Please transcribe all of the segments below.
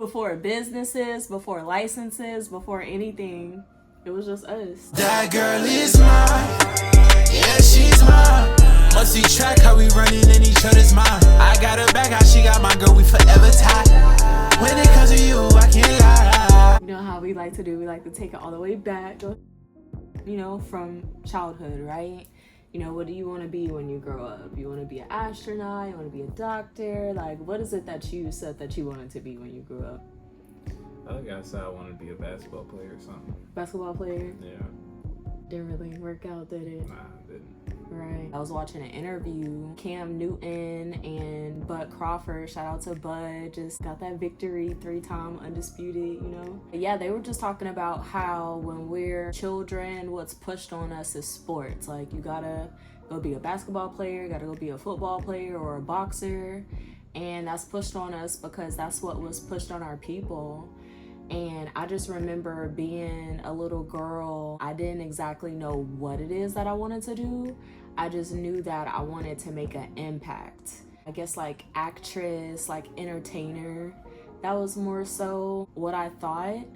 Before businesses, before licenses, before anything, it was just us. That girl is mine, yeah, she's mine. Must see track how we running in each other's mind. I got her back, how she got my girl, we forever tied. When it comes to you, I can't lie. You know how we like to do, we like to take it all the way back, you know, from childhood, right? You know, what do you want to be when you grow up? You want to be an astronaut? You want to be a doctor? Like, what is it that you said that you wanted to be when you grew up? I think I said I wanted to be a basketball player or something. Basketball player? Yeah. Didn't really work out, did it? Nah, it didn't. Right. I was watching an interview. Cam Newton and Bud Crawford, shout out to Bud, just got that victory, 3-time undisputed, you know? Yeah, they were just talking about how when we're children, what's pushed on us is sports. Like, you gotta go be a basketball player, you gotta go be a football player or a boxer. And that's pushed on us because that's what was pushed on our people. And I just remember being a little girl, I didn't exactly know what it is that I wanted to do. I just knew that I wanted to make an impact. I guess like actress, like entertainer, that was more so what I thought.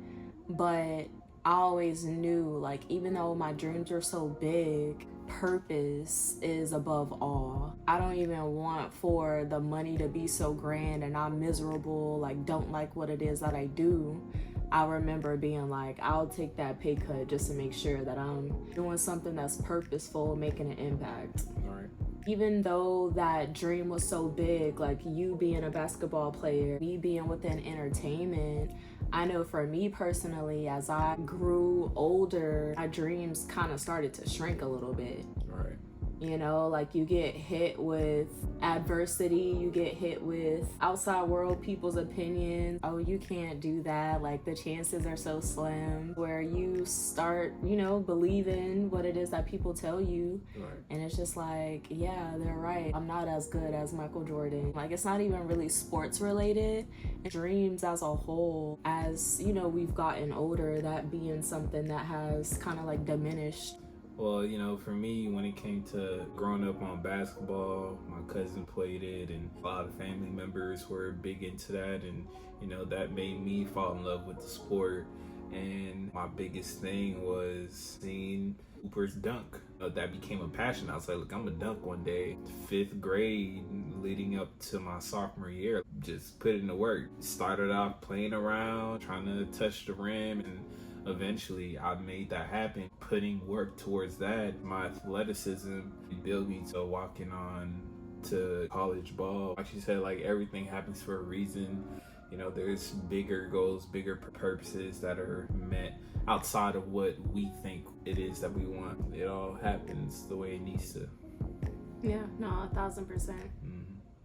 But I always knew, like, even though my dreams were so big, purpose is above all. I don't even want for the money to be so grand and I'm miserable, like don't like what it is that I do. I remember being like, I'll take that pay cut just to make sure that I'm doing something that's purposeful, making an impact. All right. Even though that dream was so big, like you being a basketball player, me being within entertainment, I know for me personally, as I grew older, my dreams kind of started to shrink a little bit. Right. You know, like you get hit with adversity, you get hit with outside world people's opinions. Oh, you can't do that. Like the chances are so slim, where you start, you know, believing what it is that people tell you. Right. And it's just like, yeah, they're right. I'm not as good as Michael Jordan. Like it's not even really sports related. Dreams as a whole, as you know, we've gotten older, that being something that has kind of like diminished. Well, you know, for me, when it came to growing up on basketball, my cousin played it and a lot of family members were big into that. And, you know, that made me fall in love with the sport. And my biggest thing was seeing hoopers dunk. That became a passion. I was like, look, I'm gonna dunk one day. 5th grade leading up to my sophomore year, just put in the work. Started off playing around, trying to touch the rim, and eventually I made that happen. Putting work towards that, my athleticism built me to walking on to college ball. Like you said, like everything happens for a reason. You know, there's bigger goals, bigger purposes that are met outside of what we think it is that we want. It all happens the way it needs to. Yeah, no, 1000%.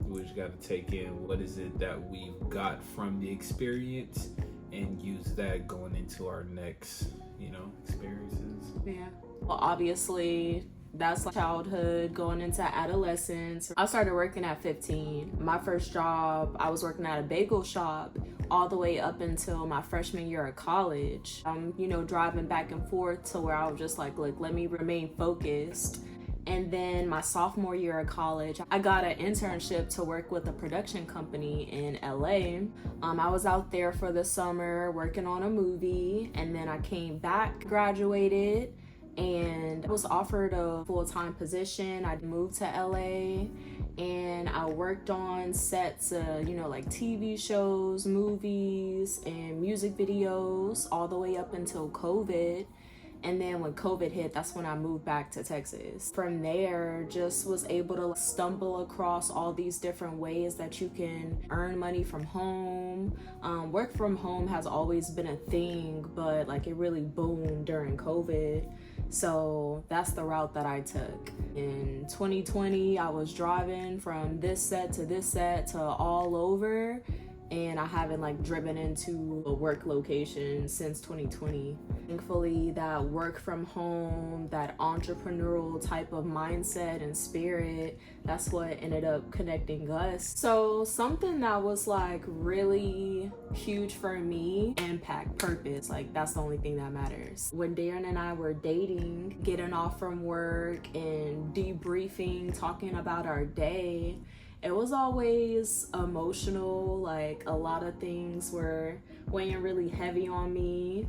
We just got to take in what is it that we've got from the experience and use that going into our next, you know, experiences. Yeah. Well, obviously, that's like childhood going into adolescence. I started working at 15. My first job, I was working at a bagel shop all the way up until my freshman year of college. You know, driving back and forth to where I was just like, look, let me remain focused. And then my sophomore year of college, I got an internship to work with a production company in LA. I was out there for the summer working on a movie, and then I came back, graduated, and was offered a full-time position. I moved to LA and I worked on sets of, you know, like TV shows, movies, and music videos all the way up until COVID. And then when COVID hit, that's when I moved back to Texas. From there, just was able to stumble across all these different ways that you can earn money from home. Work from home has always been a thing, but like it really boomed during COVID. So that's the route that I took. In 2020, I was driving from this set to all over. And I haven't like driven into a work location since 2020. Thankfully, that work from home, that entrepreneurial type of mindset and spirit, that's what ended up connecting us. So something that was like really huge for me, impact, purpose, like that's the only thing that matters. When Darren and I were dating, getting off from work and debriefing, talking about our day, it was always emotional. Like, a lot of things were weighing really heavy on me.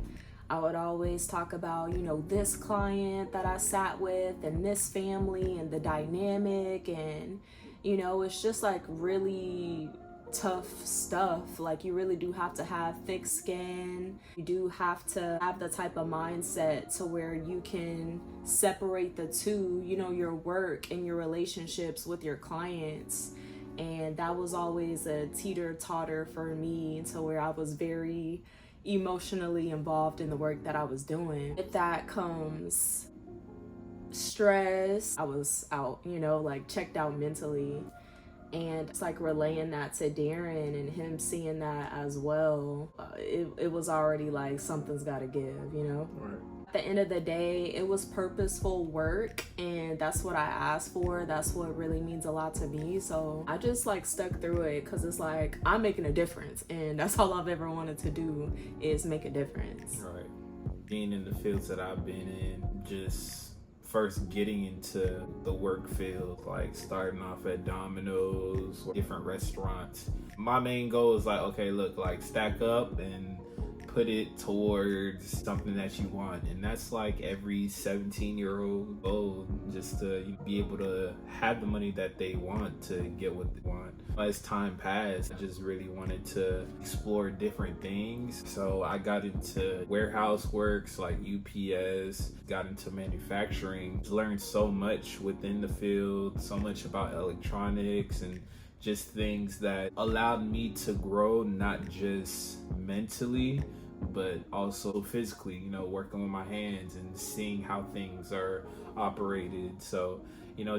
I would always talk about, this client that I sat with and this family and the dynamic, and, it's just like really tough stuff. Like, you really do have to have thick skin. You do have to have the type of mindset to where you can separate the two, your work and your relationships with your clients. And that was always a teeter-totter for me, to where I was very emotionally involved in the work that I was doing. With that comes stress. I was out, like checked out mentally. And it's like relaying that to Darren and him seeing that as well. It was already like something's got to give, Right. At the end of the day, it was purposeful work, and that's what I asked for. That's what really means a lot to me. So I just like stuck through it, because it's like I'm making a difference, and that's all I've ever wanted to do is make a difference. Right. Being in the fields that I've been in, just first getting into the work field, like starting off at Domino's, different restaurants. My main goal is like, okay, look, like stack up and put it towards something that you want. And that's like every 17-year-old goal, just to be able to have the money that they want to get what they want. As time passed, I just really wanted to explore different things. So I got into warehouse works like UPS, got into manufacturing, learned so much within the field, so much about electronics and just things that allowed me to grow, not just mentally, but also physically, working with my hands and seeing how things are operated. So,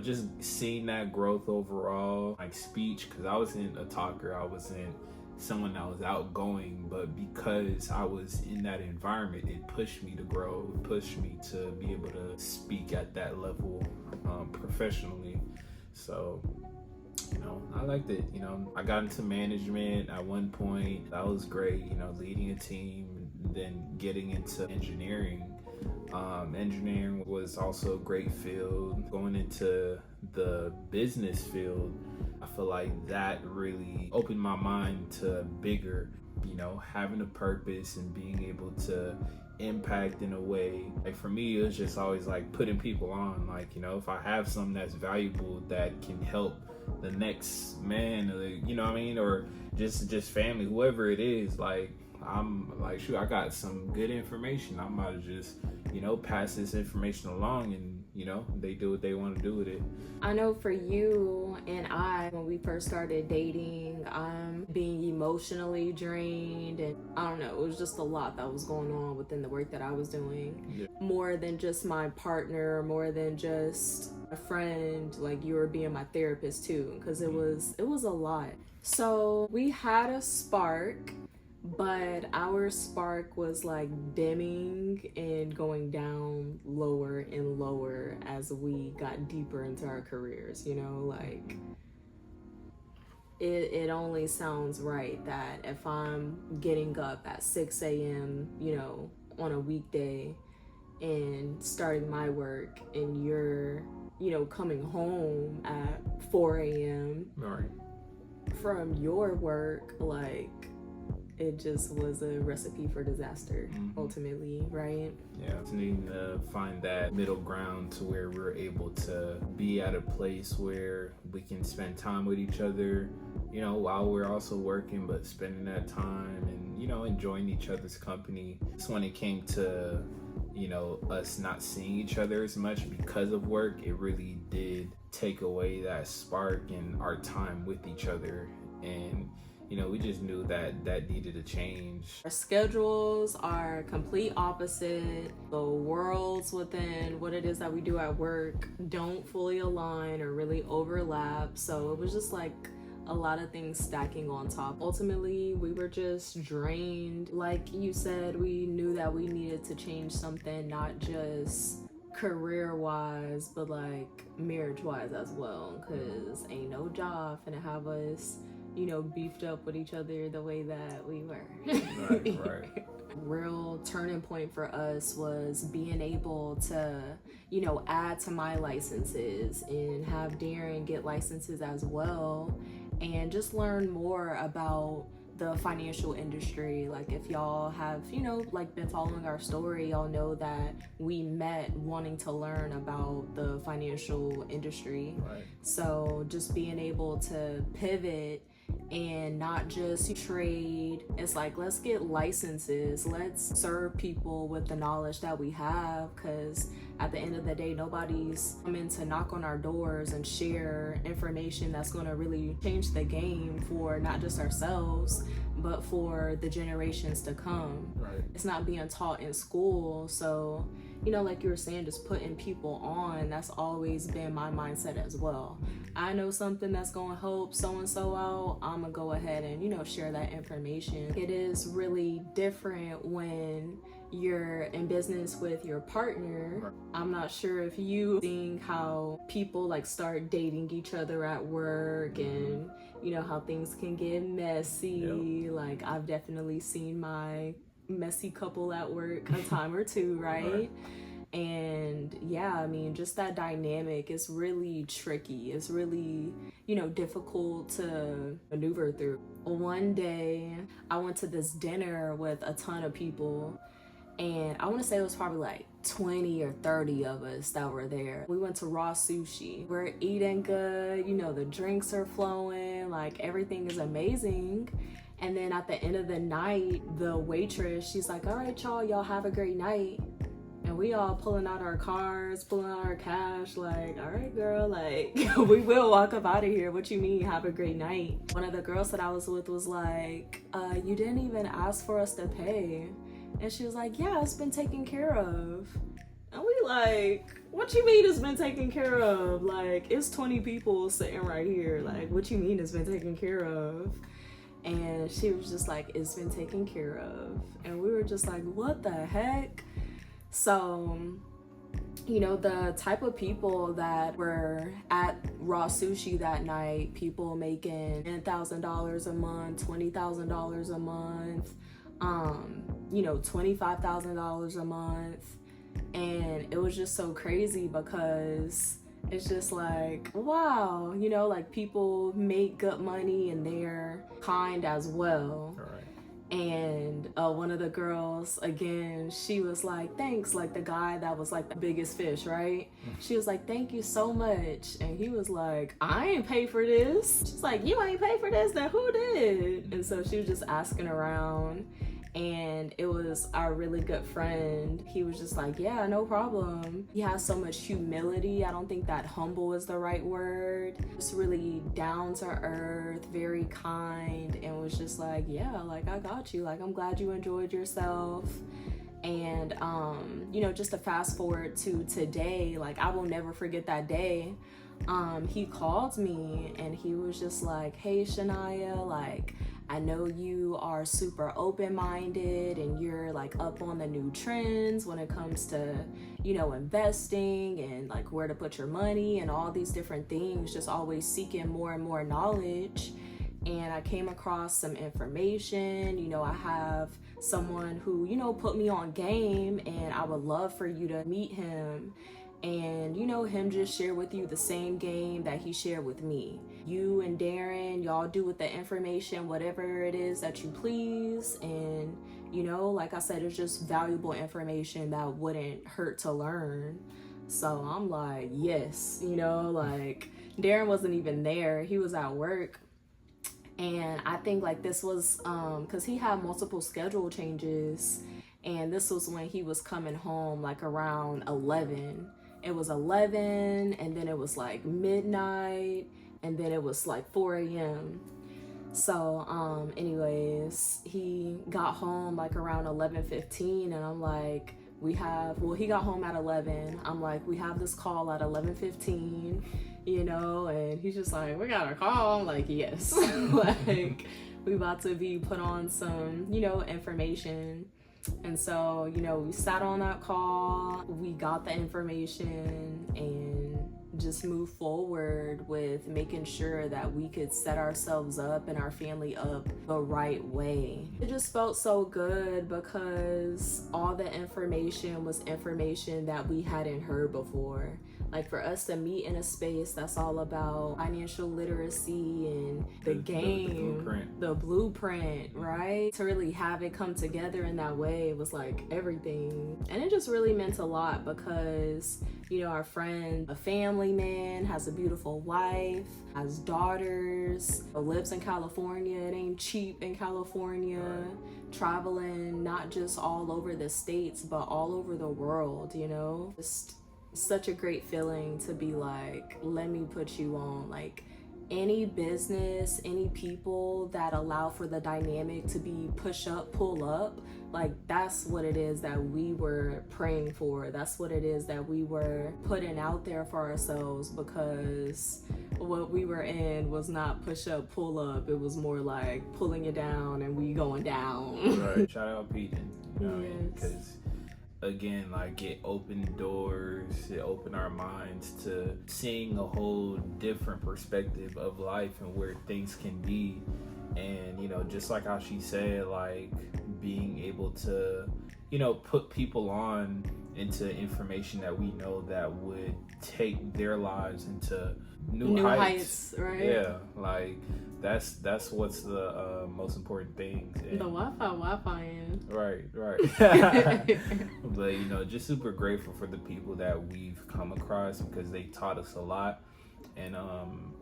just seeing that growth overall, like speech, because I wasn't a talker, I wasn't someone that was outgoing, but because I was in that environment, it pushed me to grow, it pushed me to be able to speak at that level professionally. So, I liked it. I got into management at one point. That was great, leading a team, then getting into engineering. Engineering was also a great field. Going into the business field, I feel like that really opened my mind to bigger, having a purpose and being able to impact in a way. Like for me, it was just always like putting people on. Like, if I have something that's valuable that can help the next man, or just family, whoever it is, like I'm like, shoot, I got some good information. I'm about to just, pass this information along, and they do what they want to do with it. I know for you and I, when we first started dating, I'm being emotionally drained, and I don't know, it was just a lot that was going on within the work that I was doing. Yeah. More than just my partner, more than just a friend, like you were being my therapist too, because it was a lot. So we had a spark, but our spark was like dimming and going down lower and lower as we got deeper into our careers, like it only sounds right that if I'm getting up at 6 a.m., on a weekday and starting my work, and you're, coming home at 4 a.m. Right. from your work, like it just was a recipe for disaster, ultimately, right? Yeah, just needing to find that middle ground to where we're able to be at a place where we can spend time with each other, while we're also working, but spending that time and, enjoying each other's company. It's when it came to, us not seeing each other as much because of work, it really did take away that spark and our time with each other. And we just knew that needed to change. Our schedules are complete opposite. The worlds within what it is that we do at work don't fully align or really overlap. So it was just like a lot of things stacking on top. Ultimately, we were just drained. Like you said, we knew that we needed to change something, not just career-wise, but like marriage-wise as well, because ain't no job finna have us beefed up with each other the way that we were. Right. Real turning point for us was being able to, add to my licenses and have Darren get licenses as well, and just learn more about the financial industry. Like, if y'all have, been following our story, y'all know that we met wanting to learn about the financial industry. Right. So just being able to pivot and not just trade. It's like, let's get licenses, let's serve people with the knowledge that we have, because at the end of the day, nobody's coming to knock on our doors and share information that's going to really change the game for not just ourselves, but for the generations to come. Right. It's not being taught in school. So, like you were saying, just putting people on, that's always been my mindset as well. I know something that's going to help so-and-so out, I'm going to go ahead and, share that information. It is really different when you're in business with your partner. I'm not sure if you seeing how people like start dating each other at work, and how things can get messy. Yep. Like, I've definitely seen my messy couple at work a time or two, right? And yeah, I mean, just that dynamic is really tricky. It's really, difficult to maneuver through. One day I went to this dinner with a ton of people, and I want to say it was probably like 20 or 30 of us that were there. We went to Raw Sushi. We're eating good, the drinks are flowing, like everything is amazing. And then at the end of the night, the waitress, she's like, all right, y'all have a great night. And we all pulling out our cards, pulling out our cash, like, all right, girl, like, we will walk up out of here. What you mean, have a great night? One of the girls that I was with was like, you didn't even ask for us to pay. And she was like, yeah, it's been taken care of. And we like, what you mean it's been taken care of? Like, it's 20 people sitting right here. Like, what you mean it's been taken care of? And she was just like, it's been taken care of. And we were just like, what the heck? So, the type of people that were at Raw Sushi that night, people making $10,000 a month, $20,000 a month, $25,000 a month. And it was just so crazy, because it's just like, wow, like people make good money and they're kind as well. Right. And one of the girls, again, she was like, thanks, like the guy that was like the biggest fish, right? She was like, thank you so much. And he was like, I ain't pay for this. She's like, you ain't pay for this? Then who did? And so she was just asking around. And it was our really good friend. He was just like, yeah, no problem. He has so much humility. I don't think that humble is the right word. Just really down to earth, very kind, and was just like, yeah, like, I got you. Like, I'm glad you enjoyed yourself. And, just to fast forward to today, like, I will never forget that day. He called me and he was just like, hey, Shania, like, I know you are super open-minded and you're like up on the new trends when it comes to, investing and like where to put your money and all these different things, just always seeking more and more knowledge. And I came across some information, I have someone who, put me on game, and I would love for you to meet him. And him just share with you the same game that he shared with me. You and Darren, y'all do with the information whatever it is that you please. And like I said, it's just valuable information that wouldn't hurt to learn. So I'm like, yes, like Darren wasn't even there. He was at work. And I think like this was because he had multiple schedule changes, and this was when he was coming home like around 11. It was 11, and then it was like midnight, and then it was like 4 a.m. So anyways, he got home like around 11:15, and I'm like, he got home at 11. I'm like, we have this call at 11:15, and he's just like, we got a call. I'm like, yes. Like, we about to be put on some, information. And so, we sat on that call, we got the information, and just move forward with making sure that we could set ourselves up and our family up the right way. It just felt so good because all the information was information that we hadn't heard before. Like for us to meet in a space that's all about financial literacy and the blueprint, right? To really have it come together in that way was like everything. And it just really meant a lot because, you know, our friend, a family man, has a beautiful wife, has daughters, lives in California. It ain't cheap in California. Traveling not just all over the states, but all over the world, you know? Just such a great feeling to be like, let me put you on. Like any business, any people that allow for the dynamic to be push up, pull up, like that's what it is that we were praying for. That's what it is that we were putting out there for ourselves, because what we were in was not push up, pull up. It was more like pulling it down and we going down. Right. Shout out Pete. You know, Yes. because again, like it opened doors, it opened our minds to seeing a whole different perspective of life and where things can be. And, you know, just like how she said, like being able to, you know, put people on into information that we know that would take their lives into new heights. Right? Yeah, like that's what's the most important thing. The Wi-Fi in. Right. But, you know, just super grateful for the people that we've come across because they taught us a lot. And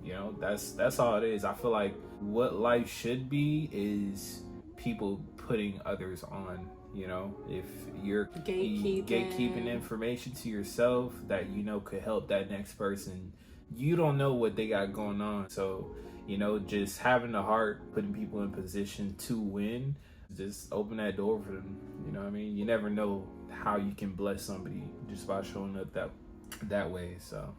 you know, that's all it is. I feel like what life should be is people putting others on. You know, if you're gatekeeping information to yourself that you know could help that next person, you don't know what they got going on. So, you know, just having the heart, putting people in position to win, just open that door for them. You know what I mean? You never know how you can bless somebody just by showing up that way. So.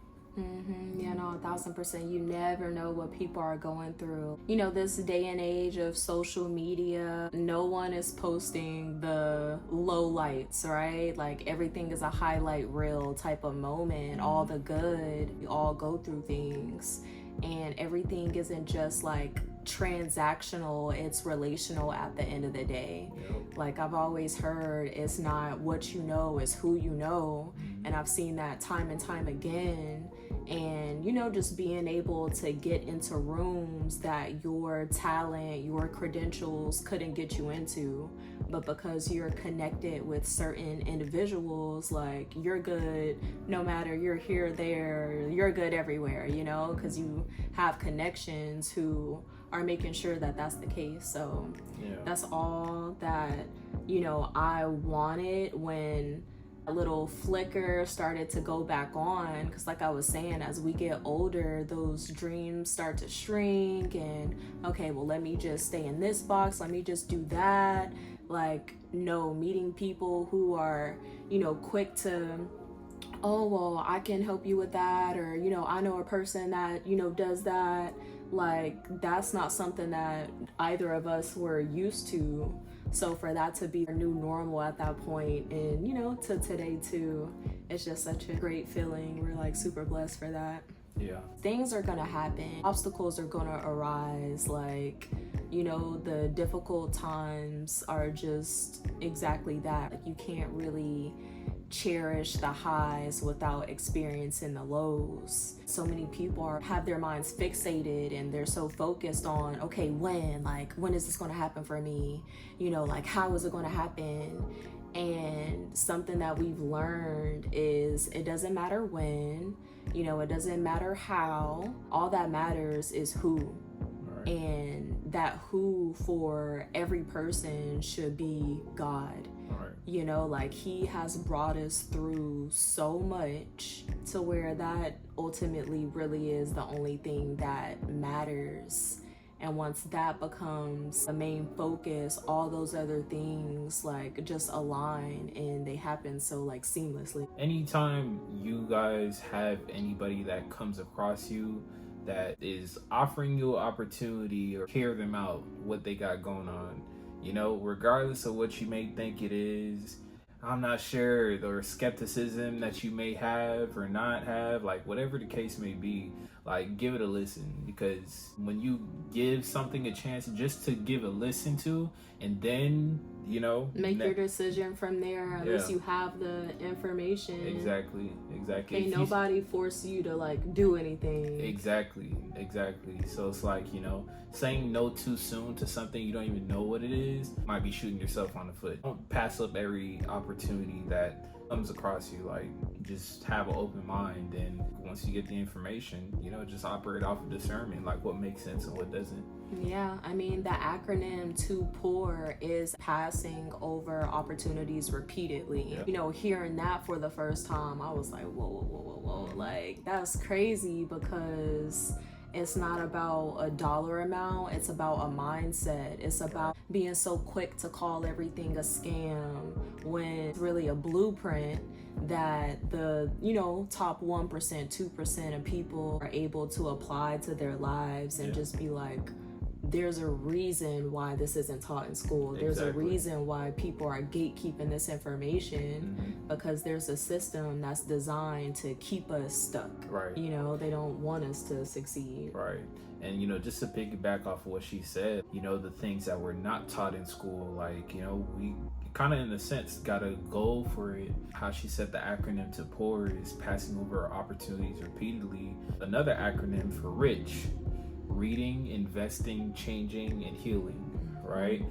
Yeah, no, 1,000%. You never know what people are going through. You know, this day and age of social media, no one is posting the low lights, right? Like everything is a highlight reel type of moment. All the good, we all go through things, and everything isn't just like transactional, it's relational at the end of the day. Like I've always heard, it's not what you know, it's who you know. And I've seen that time and time again. And, you know, just being able to get into rooms that your talent, your credentials couldn't get you into, but because you're connected with certain individuals, like you're good no matter you're here, there, you're good everywhere, you know, because you have connections who are making sure that that's the case. So that's all that, you know, I wanted when a little flicker started to go back on, because like I was saying, as we get older, those dreams start to shrink, and okay, well, let me just stay in this box, let me just do that. Like, no, meeting people who are, you know, quick to, oh, well, I can help you with that, or, you know, I know a person that, you know, does that. Like, that's not something that either of us were used to. So for that to be a new normal at that point, and, you know, to today too, it's just such a great feeling. We're like super blessed for that. Yeah. Things are gonna happen. Obstacles are gonna arise. Like, you know, the difficult times are just exactly that. Like, you can't really cherish the highs without experiencing the lows. So many people have their minds fixated, and they're so focused on, okay, when is this going to happen for me? You know, like, how is it going to happen? And something that we've learned is it doesn't matter when, you know, it doesn't matter how. All that matters is who. Right. And that who for every person should be God. Right. You know, like, he has brought us through so much to where that ultimately really is the only thing that matters. And once that becomes the main focus, all those other things like just align, and they happen so like seamlessly. Anytime you guys have anybody that comes across you that is offering you an opportunity, or hear them out, what they got going on, you know, regardless of what you may think it is, I'm not sure, or skepticism that you may have or not have, like whatever the case may be, like give it a listen. Because when you give something a chance just to give a listen to, and then make your decision from there. At least you have the information. Exactly. Ain't nobody force you to like do anything. Exactly. So it's like, saying no too soon to something you don't even know what it is might be shooting yourself on the foot. Don't pass up every opportunity that comes across you. Like, just have an open mind, and once you get the information, just operate off of discernment, like what makes sense and what doesn't. Yeah, I mean, the acronym to pour is passing over opportunities repeatedly. Yeah. Hearing that for the first time, I was like, whoa. Like, that's crazy, because it's not about a dollar amount, it's about a mindset. It's about being so quick to call everything a scam when it's really a blueprint that the top 1%, 2% of people are able to apply to their lives and just be like, there's a reason why this isn't taught in school. There's a reason why people are gatekeeping this information, because there's a system that's designed to keep us stuck. Right. They don't want us to succeed. Right. And just to piggyback off of what she said, the things that were not taught in school, like, we kind of in a sense got a goal for it. How she said the acronym to pour is passing over opportunities repeatedly. Another acronym for rich: reading, investing, changing, and healing, right?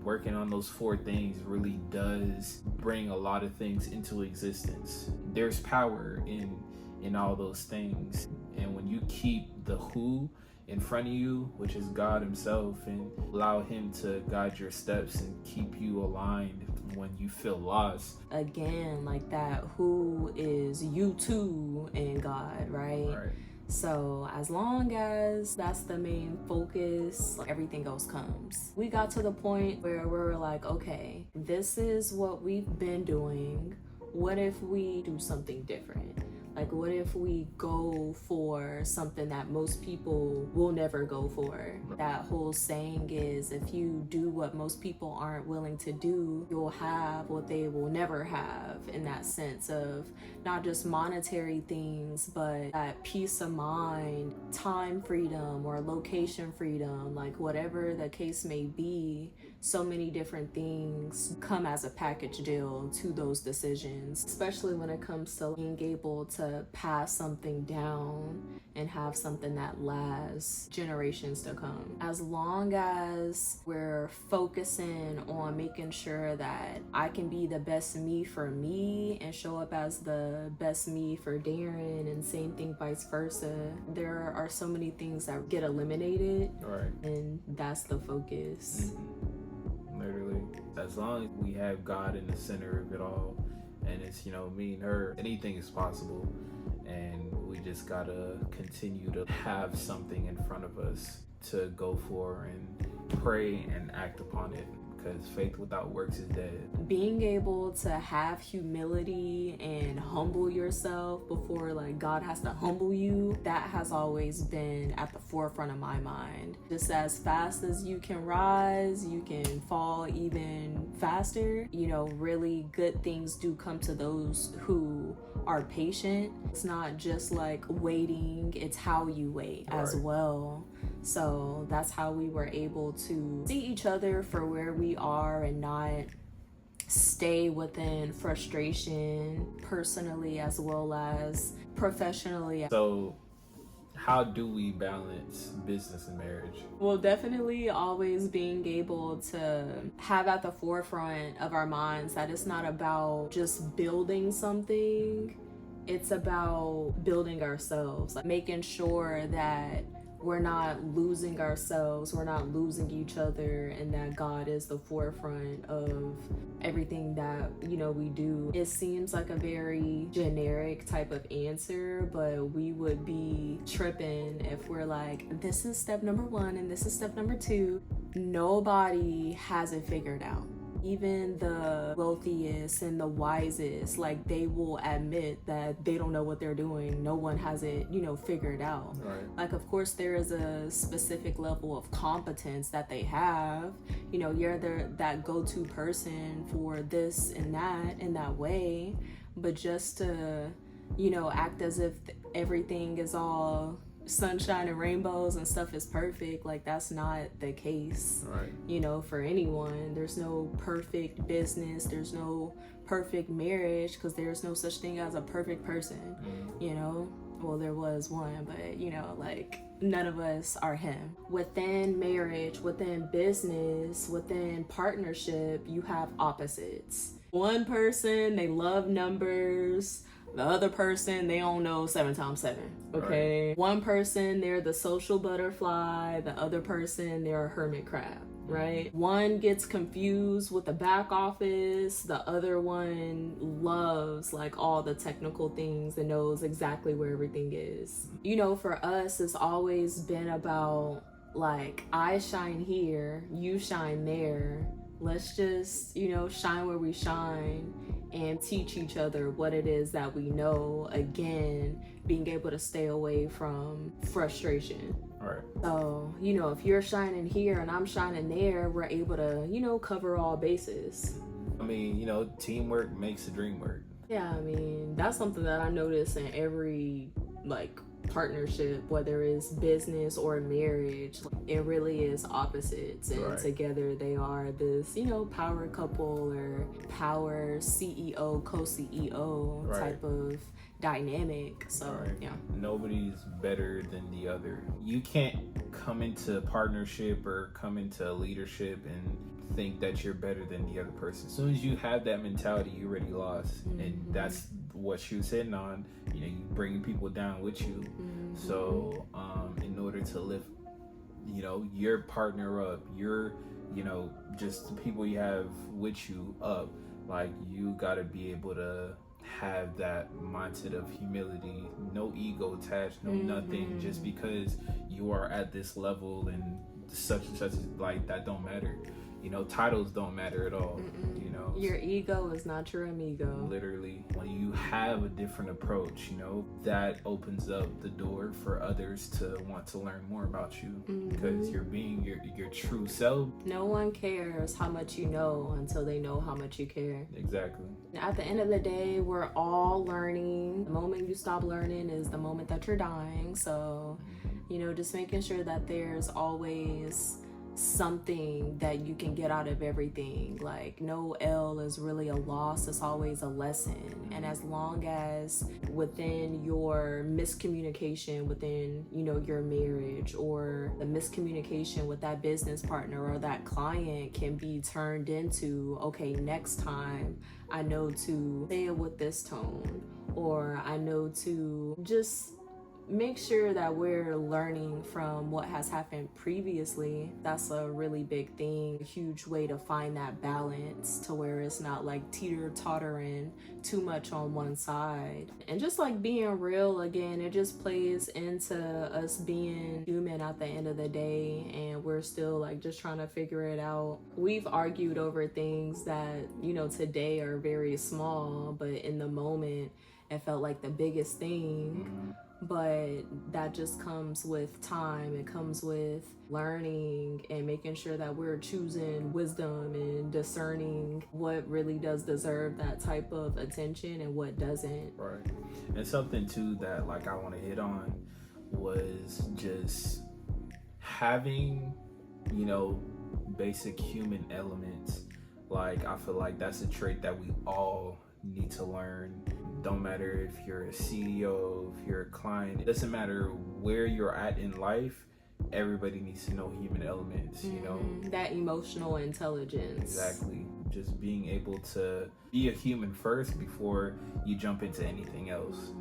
Working on those 4 things really does bring a lot of things into existence. There's power in all those things. And when you keep the who in front of you, which is God himself, and allow him to guide your steps and keep you aligned when you feel lost. Again, like that who is you too in God, right? So as long as that's the main focus, everything else comes. We got to the point where we're like, okay, this is what we've been doing. What if we do something different? Like, what if we go for something that most people will never go for? That whole saying is, if you do what most people aren't willing to do, you'll have what they will never have, in that sense of not just monetary things, but that peace of mind, time freedom, or location freedom, like whatever the case may be. So many different things come as a package deal to those decisions, especially when it comes to being able to pass something down and have something that lasts generations to come. As long as we're focusing on making sure that I can be the best me for me and show up as the best me for Darren, and same thing vice versa, there are so many things that get eliminated, and that's the focus. Literally, as long as we have God in the center of it all, and it's me and her, anything is possible. And we just gotta continue to have something in front of us to go for and pray and act upon it, because faith without works is dead. Being able to have humility and humble yourself before like God has to humble you, that has always been at the forefront of my mind. Just as fast as you can rise, you can fall even faster. Really good things do come to those who are patient. It's not just like waiting, it's how you wait as well. So that's how we were able to see each other for where we are and not stay within frustration, personally as well as professionally. So how do we balance business and marriage? Well, definitely always being able to have at the forefront of our minds that it's not about just building something, it's about building ourselves, like making sure that we're not losing ourselves, we're not losing each other, and that God is the forefront of everything that we do. It seems like a very generic type of answer, but we would be tripping if we're like, this is step number 1 and this is step number 2. Nobody has it figured out. Even the wealthiest and the wisest, like, they will admit that they don't know what they're doing. No one has it, figured out. Right. Like, of course, there is a specific level of competence that they have. You're that go-to person for this and that in that way. But just to, act as if everything is all sunshine and rainbows and stuff is perfect, like, that's not the case. Right. For anyone. There's no perfect business, there's no perfect marriage, because there's no such thing as a perfect person. Well, there was one, but like, none of us are him. Within marriage, within business, within partnership, you have opposites. One person, they love numbers. The other person, they don't know 7 times 7. Okay. Right. One person, they're the social butterfly. The other person, they're a hermit crab. Right. One gets confused with the back office. The other one loves like all the technical things and knows exactly where everything is. For us, it's always been about like, I shine here, you shine there. Let's just, shine where we shine and teach each other what it is that we know. Again, being able to stay away from frustration. Right. So, if you're shining here and I'm shining there, we're able to, cover all bases. I mean, teamwork makes the dream work. Yeah, that's something that I notice in every, partnership, whether it's business or marriage. It really is opposites, and right. Together they are this, power couple or power CEO, co-CEO right. type of dynamic. So right. Yeah, nobody's better than the other. You can't come into partnership or come into leadership and think that you're better than the other person. As soon as you have that mentality, you already lost. And that's what she was hitting on. You bringing people down with you. So in order to lift your partner up, your just the people you have with you up, like, you got to be able to have that mindset of humility, no ego attached, no nothing, just because you are at this level and such, like, that don't matter. Titles don't matter at all. Your ego is not your amigo. Literally, when you have a different approach, that opens up the door for others to want to learn more about you, because you're being your true self. No one cares how much you know until they know how much you care. Exactly. At the end of the day, we're all learning. The moment you stop learning is the moment that you're dying. So, just making sure that there's always something that you can get out of everything. Like, no L is really a loss, it's always a lesson. And as long as within your miscommunication within your marriage, or the miscommunication with that business partner or that client can be turned into, okay, next time I know to say it with this tone, or I know to just make sure that we're learning from what has happened previously. That's a really big thing, a huge way to find that balance to where it's not like teeter-tottering too much on one side. And just like being real, again, it just plays into us being human at the end of the day, and we're still like just trying to figure it out. We've argued over things that, today are very small, but in the moment it felt like the biggest thing. But that just comes with time. It comes with learning and making sure that we're choosing wisdom and discerning what really does deserve that type of attention and what doesn't. Right. And something too that I want to hit on was just having, basic human elements. I feel like that's a trait that we all need to learn. Don't matter if you're a CEO, if you're a client, it doesn't matter where you're at in life, everybody needs to know human elements, that emotional intelligence. Exactly. Just being able to be a human first before you jump into anything else.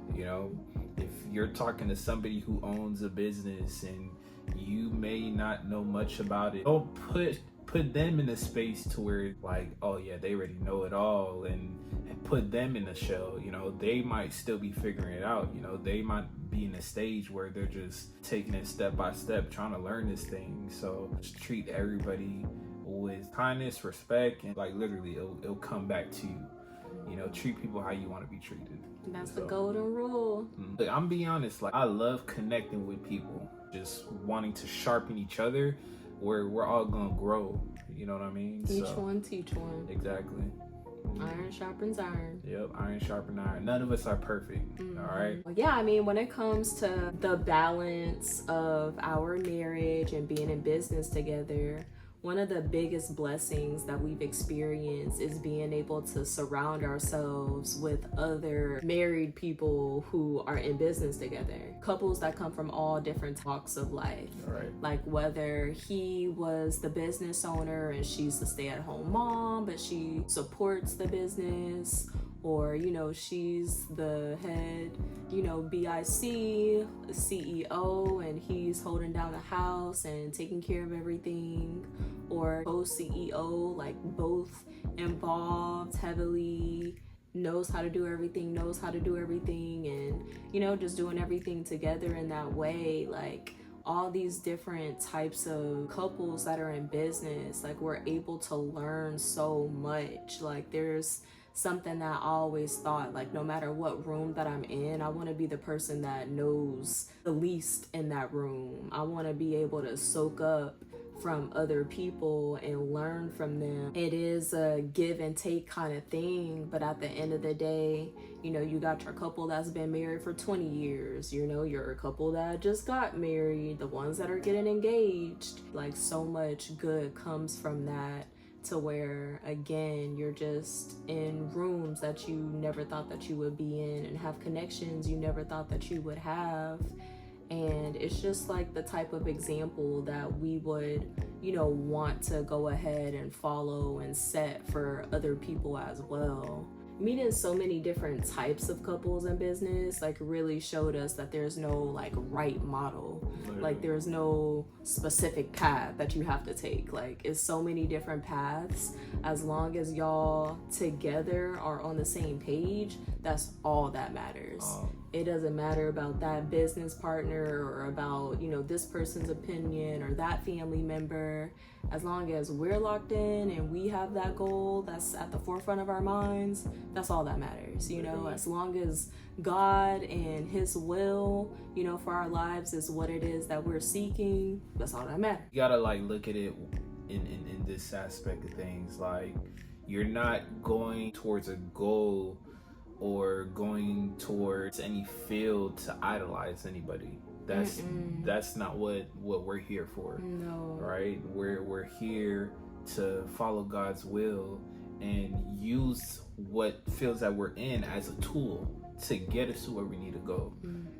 If you're talking to somebody who owns a business and you may not know much about it, don't put them in a space to where oh yeah, they already know it all, and put them in a shell. They might still be figuring it out. They might be in a stage where they're just taking it step by step, trying to learn this thing. So just treat everybody with kindness, respect, and like literally it'll come back to you. You know, treat people how you want to be treated. That's the golden rule. Look, I'm being honest, like I love connecting with people, just wanting to sharpen each other where we're all gonna grow. You know what I mean? Each one teach one. Exactly. Iron sharpens iron. Yep, iron sharpens iron. None of us are perfect. All right. Well, yeah, I mean, when it comes to the balance of our marriage and being in business together, one of the biggest blessings that we've experienced is being able to surround ourselves with other married people who are in business together. Couples that come from all different walks of life. Right. Like whether he was the business owner and she's the stay-at-home mom, but she supports the business, or, you know, she's the head, you know, BIC, CEO, and he's holding down the house and taking care of everything, or co-CEO, like both involved heavily, knows how to do everything, and, you know, just doing everything together in that way. Like all these different types of couples that are in business, like we're able to learn so much. Like there's something that I always thought, like no matter what room that I'm in, I want to be the person that knows the least in that room. I want to be able to soak up from other people and learn from them. It is a give and take kind of thing, but at the end of the day, you know, you got your couple that's been married for 20 years, you know, you're a couple that just got married, the ones that are getting engaged. Like so much good comes from that, to where again you're just in rooms that you never thought that you would be in and have connections you never thought that you would have. And it's just like the type of example that we would, you know, want to go ahead and follow and set for other people as well. Meeting so many different types of couples in business like really showed us that there's no like right model. Like there's no specific path that you have to take. Like it's so many different paths. As long as y'all together are on the same page, that's all that matters. It doesn't matter about that business partner or about, you know, this person's opinion or that family member. As long as we're locked in and we have that goal that's at the forefront of our minds, that's all that matters. You know, as long as God and his will, you know, for our lives is what it is that we're seeking, that's all that matters. You gotta like look at it in this aspect of things. Like you're not going towards a goal or going towards any field to idolize anybody. That's not what we're here for. No. Right? We're here to follow God's will and use what fields that we're in as a tool to get us to where we need to go.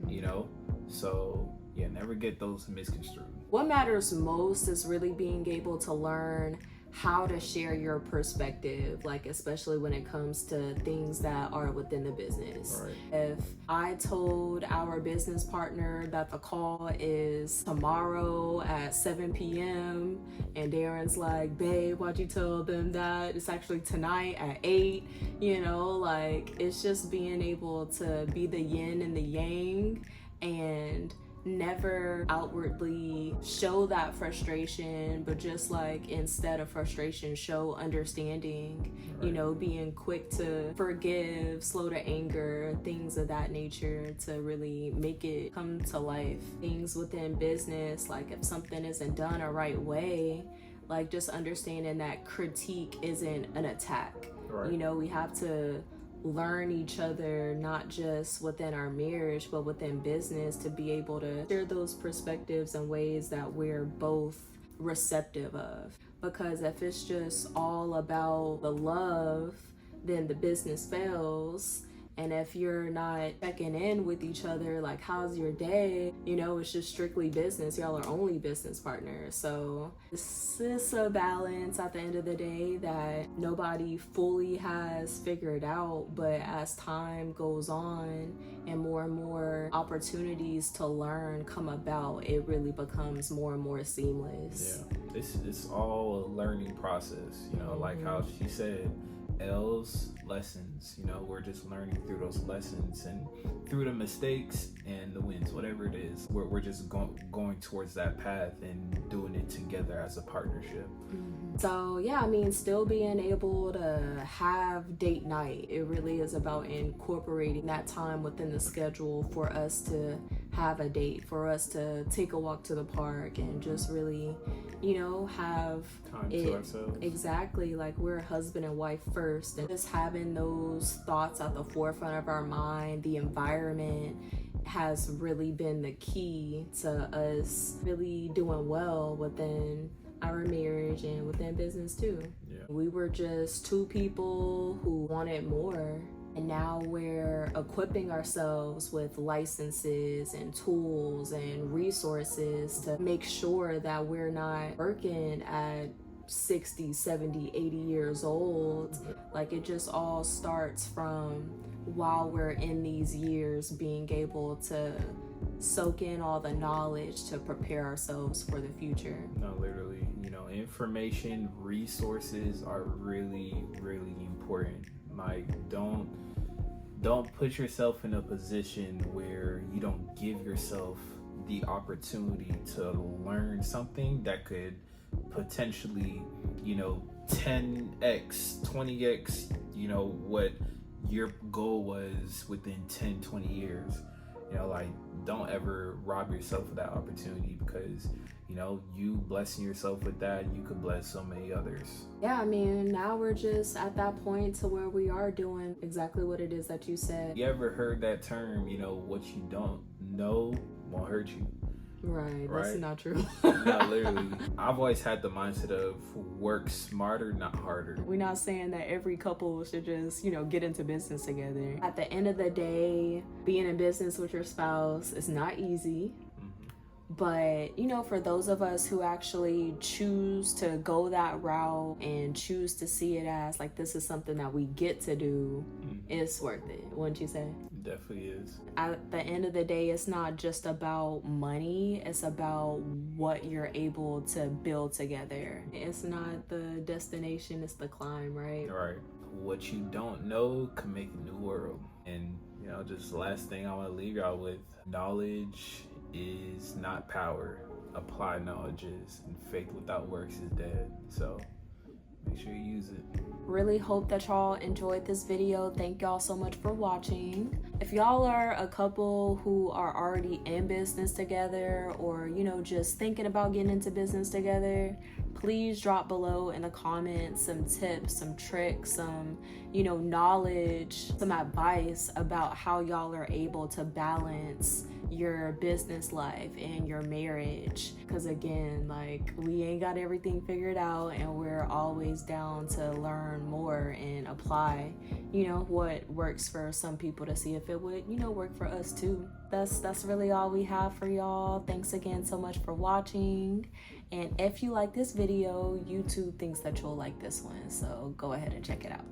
You know? So yeah, never get those misconstrued. What matters most is really being able to learn how to share your perspective, like especially when it comes to things that are within the business. Right. If I told our business partner that the call is tomorrow at 7 p.m. and Darren's like, babe, why'd you tell them that it's actually tonight at 8? You know, like it's just being able to be the yin and the yang and never outwardly show that frustration, but just like instead of frustration, show understanding. Right. You know, being quick to forgive, slow to anger, things of that nature to really make it come to life. Things within business, like if something isn't done a right way, like just understanding that critique isn't an attack. Right. You know, we have to learn each other, not just within our marriage, but within business, to be able to share those perspectives in ways that we're both receptive of. Because if it's just all about the love, then the business fails. And if you're not checking in with each other, like, how's your day? You know, it's just strictly business. Y'all are only business partners. So this is a balance at the end of the day that nobody fully has figured out. But as time goes on and more opportunities to learn come about, it really becomes more and more seamless. Yeah, it's all a learning process. You know, like how she said, L's lessons. You know, we're just learning through those lessons and through the mistakes and the wins, whatever it is. We're just going towards that path and doing it together as a partnership. So yeah, I mean, still being able to have date night, it really is about incorporating that time within the schedule for us to have a date, for us to take a walk to the park and just really, you know, have Time it to ourselves. exactly like we're husband and wife first, and just having those thoughts at the forefront of our mind. The environment has really been the key to us really doing well within our marriage and within business too. Yeah. We were just two people who wanted more, and now we're equipping ourselves with licenses and tools and resources to make sure that we're not working at 60, 70, 80 years old. Like, it just all starts from while we're in these years being able to soak in all the knowledge to prepare ourselves for the future. No, literally, you know, information, resources are really, really important. Like, don't put yourself in a position where you don't give yourself the opportunity to learn something that could potentially, you know, 10x, 20x, you know, what your goal was within 10, 20 years. You know, like, don't ever rob yourself of that opportunity, because, you know, you blessing yourself with that, you could bless so many others. Yeah, I mean, now we're just at that point to where we are doing exactly what it is that you said. You ever heard that term, you know, what you don't know won't hurt you? Right, that's Right. not true. No, literally. I've always had the mindset of work smarter, not harder. We're not saying that every couple should just, you know, get into business together. At the end of the day, being in business with your spouse is not easy. But, you know, for those of us who actually choose to go that route and choose to see it as like this is something that we get to do, it's worth it, wouldn't you say? It definitely is. At the end of the day, it's not just about money, it's about what you're able to build together. It's not the destination, it's the climb, right? All right. What you don't know can make a new world. And, you know, just the last thing I want to leave y'all with, knowledge is not power. Applied knowledge is, and faith without works is dead. So make sure you use it. Really hope that y'all enjoyed this video. Thank y'all so much for watching. If y'all are a couple who are already in business together, or, you know, just thinking about getting into business together, please drop below in the comments some tips, some tricks, some, you know, knowledge, some advice about how y'all are able to balance your business life and your marriage. Because again, like, we ain't got everything figured out, and we're always down to learn more and apply, you know, what works for some people to see if it would, you know, work for us too. That's really all we have for y'all. Thanks again so much for watching. And if you like this video, YouTube thinks that you'll like this one, so go ahead and check it out.